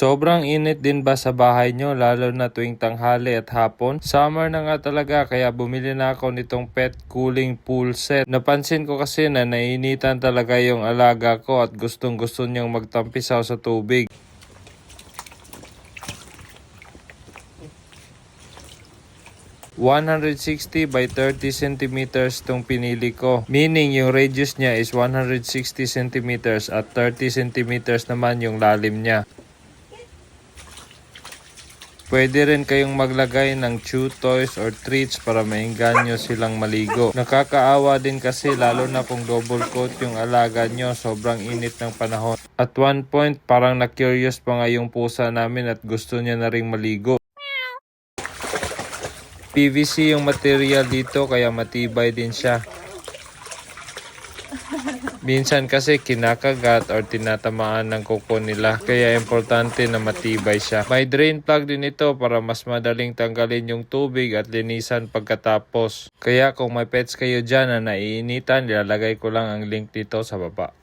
Sobrang init din ba sa bahay nyo lalo na tuwing tanghali at hapon? Summer na nga talaga kaya bumili na ako nitong pet cooling pool set. Napansin ko kasi na nainitan talaga yung alaga ko at gustong gusto niyang magtampisaw sa tubig. 160 by 30 centimeters tong pinili ko. Meaning yung radius niya is 160 centimeters at 30 centimeters naman yung lalim niya. Pwede rin kayong maglagay ng chew toys or treats para maengganyo silang maligo. Nakakaawa din kasi lalo na kung double coat yung alaga nyo, sobrang init ng panahon. At one point parang na-curious pa nga yung pusa namin at gusto niya na ring maligo. PVC yung material dito kaya matibay din siya. Minsan kasi kinakagat or tinatamaan ng kuko nila kaya importante na matibay siya. May drain plug din ito para mas madaling tanggalin yung tubig at linisan pagkatapos. Kaya kung may pets kayo dyan na naiinitan, ilalagay ko lang ang link dito sa baba.